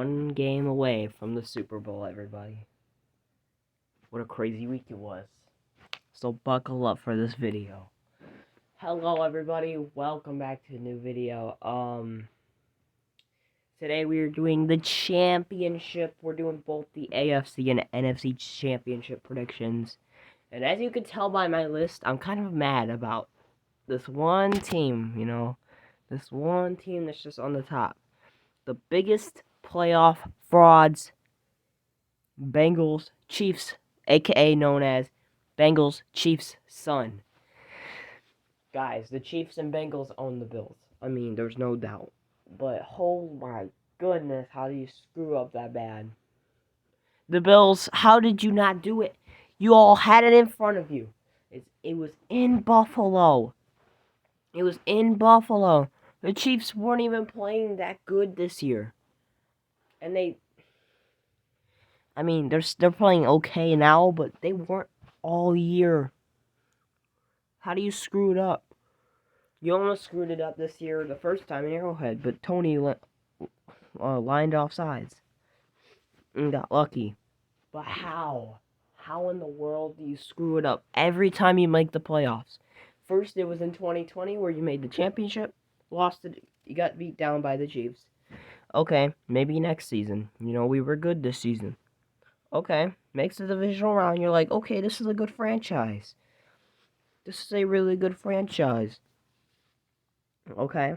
one game away from the Super Bowl, everybody. What a crazy week it was. So buckle up for this video. Hello everybody, welcome back to a new video. Today we are doing the championship. We're doing both the AFC and NFC championship predictions. And as you can tell by my list, I'm kind of mad about this one team, this one team that's just on the top. The biggest playoff frauds, Bengals, Chiefs, aka known as Bengals, Chiefs, son. Guys, the Chiefs and Bengals own the Bills. I mean, there's no doubt. But, oh my goodness, how do you screw up that bad? The Bills, how did you not do it? You all had it in front of you. It was in Buffalo. It was in Buffalo. The Chiefs weren't even playing that good this year. And they're playing okay now, but they weren't all year. How do you screw it up? You almost screwed it up this year the first time in Arrowhead, but Tony lined off sides and got lucky. But how? How in the world do you screw it up every time you make the playoffs? First, it was in 2020 where you made the championship, lost it, you got beat down by the Chiefs. Okay, maybe next season. We were good this season. Okay, makes the divisional round. You're like, okay, this is a good franchise. This is a really good franchise. Okay.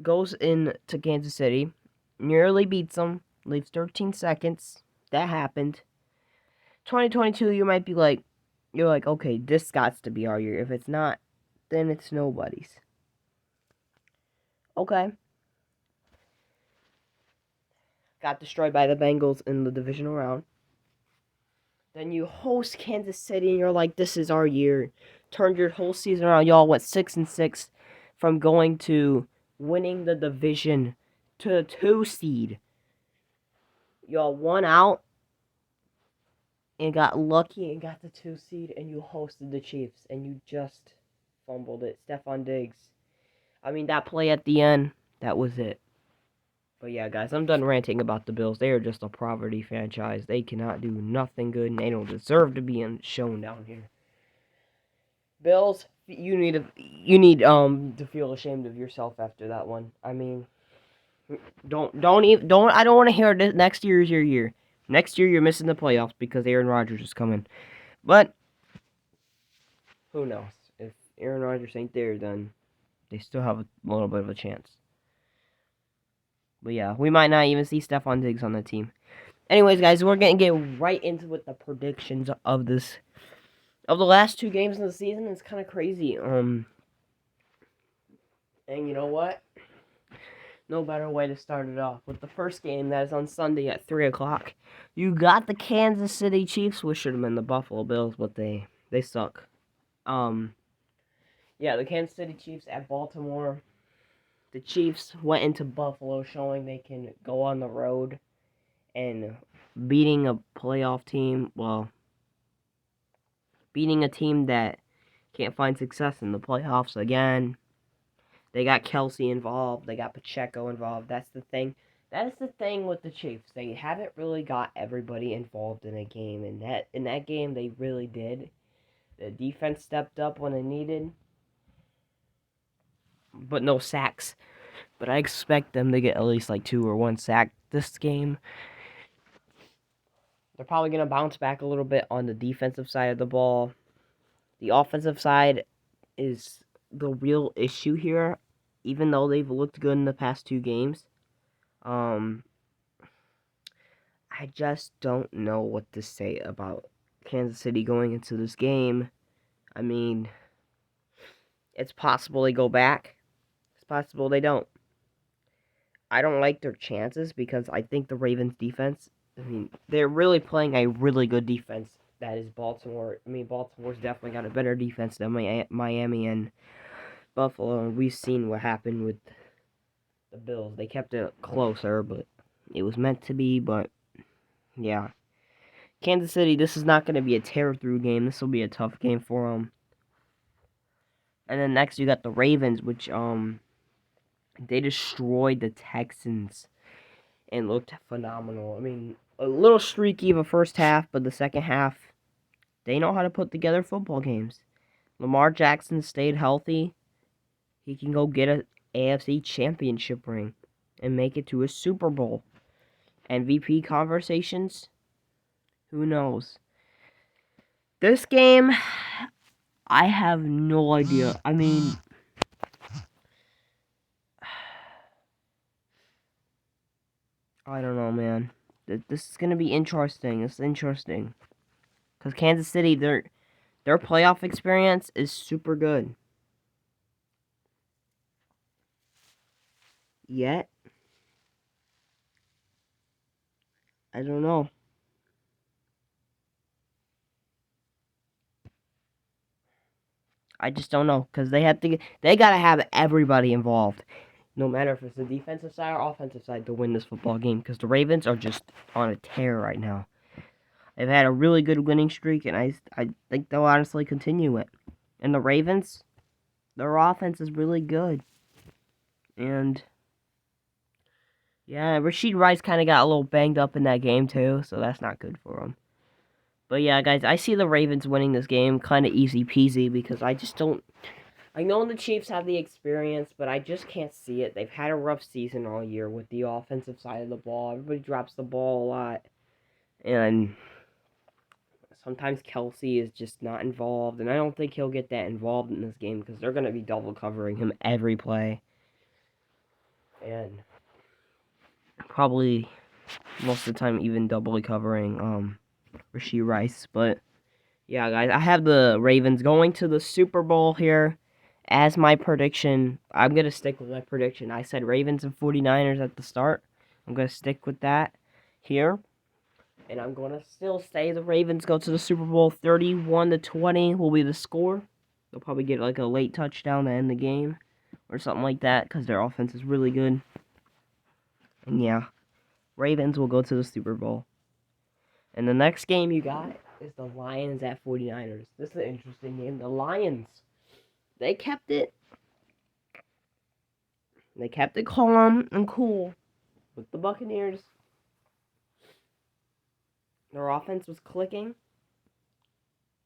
Goes in to Kansas City, nearly beats them, leaves 13 seconds. That happened. 2022, you might be like, okay, this got to be our year. If it's not, then it's nobody's. Okay. Got destroyed by the Bengals in the divisional round. Then you host Kansas City, and you're like, this is our year. Turned your whole season around. Y'all went 6-6 from going to winning the division to the 2 seed. Y'all won out and got lucky and got the 2 seed, and you hosted the Chiefs, and you just fumbled it. Stephon Diggs. That play at the end, that was it. But yeah, guys, I'm done ranting about the Bills. They are just a poverty franchise. They cannot do nothing good, and they don't deserve to be shown down here. Bills, you need to feel ashamed of yourself after that one. I don't I don't want to hear this. Next year is your year. Next year you're missing the playoffs because Aaron Rodgers is coming. But who knows? If Aaron Rodgers ain't there, then they still have a little bit of a chance. But yeah, we might not even see Stephon Diggs on the team. Anyways, guys, we're gonna get right into with the predictions of the last 2 games of the season. It's kind of crazy. And you know what? No better way to start it off with the first game that is on Sunday at 3 o'clock. You got the Kansas City Chiefs, which should have been the Buffalo Bills, but they suck. Yeah, the Kansas City Chiefs at Baltimore. The Chiefs went into Buffalo showing they can go on the road and beating a playoff team, beating a team that can't find success in the playoffs again. They got Kelsey involved. They got Pacheco involved. That's the thing. That is the thing with the Chiefs. They haven't really got everybody involved in a game. And in that game, they really did. The defense stepped up when it needed. But no sacks. But I expect them to get at least 2 or 1 sack this game. They're probably going to bounce back a little bit on the defensive side of the ball. The offensive side is the real issue here, even though they've looked good in the past 2 games. I just don't know what to say about Kansas City going into this game. It's possible they go back. It's possible they don't. I don't like their chances because I think the Ravens defense, they're really playing a really good defense. That is Baltimore. Baltimore's definitely got a better defense than Miami and Buffalo. And we've seen what happened with the Bills. They kept it closer, but it was meant to be. But, yeah. Kansas City, this is not going to be a tear-through game. This will be a tough game for them. And then next you got the Ravens, which, they destroyed the Texans. and looked phenomenal. I mean, a little streaky of a first half, but the second half, they know how to put together football games. Lamar Jackson stayed healthy. He can go get an AFC championship ring and make it to a Super Bowl. MVP conversations? Who knows? This game, I have no idea. I mean, I don't know, man. This is gonna be interesting. It's interesting because Kansas City, their playoff experience is super good. Yet, I don't know. I just don't know because they gotta have everybody involved, no matter if it's the defensive side or offensive side, to win this football game. Because the Ravens are just on a tear right now. They've had a really good winning streak, and I think they'll honestly continue it. And the Ravens, their offense is really good, and yeah, Rashid Rice kind of got a little banged up in that game too, so that's not good for him. But yeah, guys, I see the Ravens winning this game kind of easy peasy because I just don't. I know the Chiefs have the experience, but I just can't see it. They've had a rough season all year with the offensive side of the ball. Everybody drops the ball a lot, and sometimes Kelsey is just not involved, and I don't think he'll get that involved in this game because they're going to be double covering him every play. And probably most of the time even doubly covering Rashid Rice. But yeah, guys, I have the Ravens going to the Super Bowl here as my prediction. I'm going to stick with my prediction. I said Ravens and 49ers at the start. I'm going to stick with that here. And I'm going to still say the Ravens go to the Super Bowl. 31-20 will be the score. They'll probably get like a late touchdown to end the game or something like that because their offense is really good. And yeah, Ravens will go to the Super Bowl. And the next game you got is the Lions at 49ers. This is an interesting game. The Lions, they kept it calm and cool with the Buccaneers. Their offense was clicking.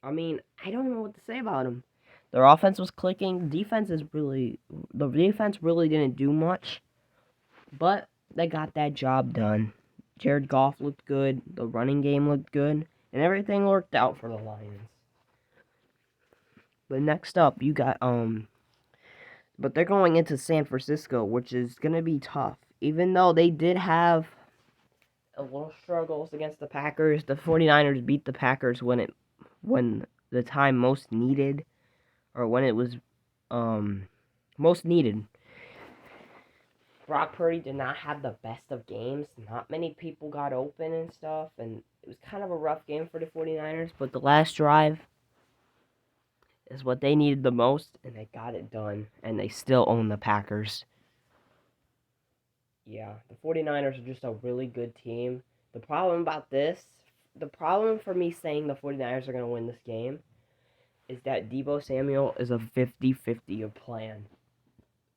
I mean, I don't know what to say about them. Their offense was clicking. The defense really didn't do much, but they got that job done. Jared Goff looked good. The running game looked good, and everything worked out for the Lions. But next up, you got but they're going into San Francisco, which is gonna be tough. Even though they did have a little struggles against the Packers, the 49ers beat the Packers when the time most needed, or when it was most needed. Brock Purdy did not have the best of games. Not many people got open and stuff, and it was kind of a rough game for the 49ers, but the last drive is what they needed the most, and they got it done, and they still own the Packers. Yeah, the 49ers are just a really good team. The problem for me saying the 49ers are going to win this game is that Deebo Samuel is a 50-50 plan.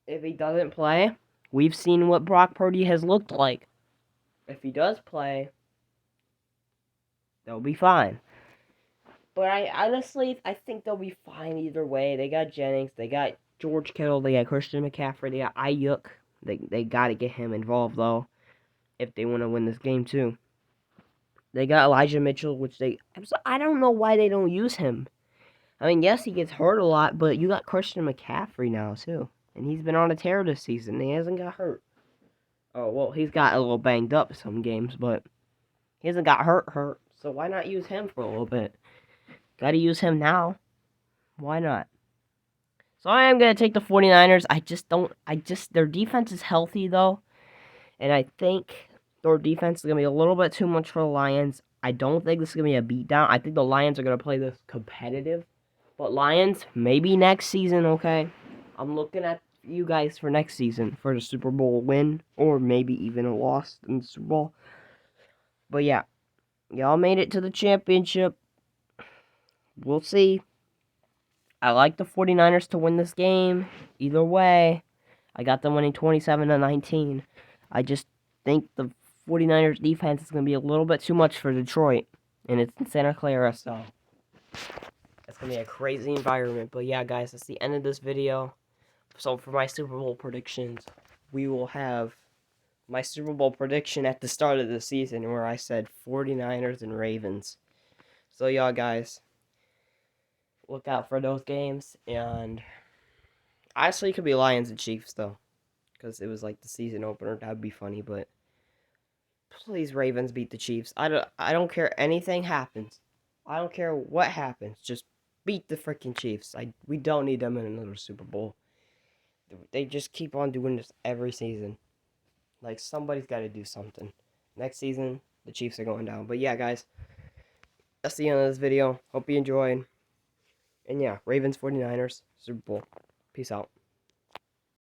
If he doesn't play, we've seen what Brock Purdy has looked like. If he does play, they'll be fine. But I think they'll be fine either way. They got Jennings, they got George Kittle, they got Christian McCaffrey, they got Ayuk. They got to get him involved, though, if they want to win this game, too. They got Elijah Mitchell, I don't know why they don't use him. I mean, yes, he gets hurt a lot, but you got Christian McCaffrey now, too. And he's been on a tear this season. He hasn't got hurt. Oh, well, he's got a little banged up some games, but he hasn't got hurt. So why not use him for a little bit? Got to use him now. Why not? So I am going to take the 49ers. Their defense is healthy, though. And I think their defense is going to be a little bit too much for the Lions. I don't think this is going to be a beatdown. I think the Lions are going to play this competitive. But Lions, maybe next season, okay? I'm looking at you guys for next season for the Super Bowl win. Or maybe even a loss in the Super Bowl. But yeah, y'all made it to the championship. We'll see. I like the 49ers to win this game. Either way, I got them winning 27-19. I just think the 49ers defense is going to be a little bit too much for Detroit. And it's in Santa Clara, so it's going to be a crazy environment. But yeah, guys, that's the end of this video. So for my Super Bowl predictions, we will have my Super Bowl prediction at the start of the season where I said 49ers and Ravens. So y'all guys, look out for those games. And honestly, it could be Lions and Chiefs, though. Because it was like the season opener. That would be funny, but please, Ravens beat the Chiefs. I don't care anything happens. I don't care what happens. Just beat the freaking Chiefs. We don't need them in another Super Bowl. They just keep on doing this every season. Like, somebody's got to do something. Next season, the Chiefs are going down. But yeah, guys, that's the end of this video. Hope you enjoyed. And yeah, Ravens 49ers Super Bowl. Peace out.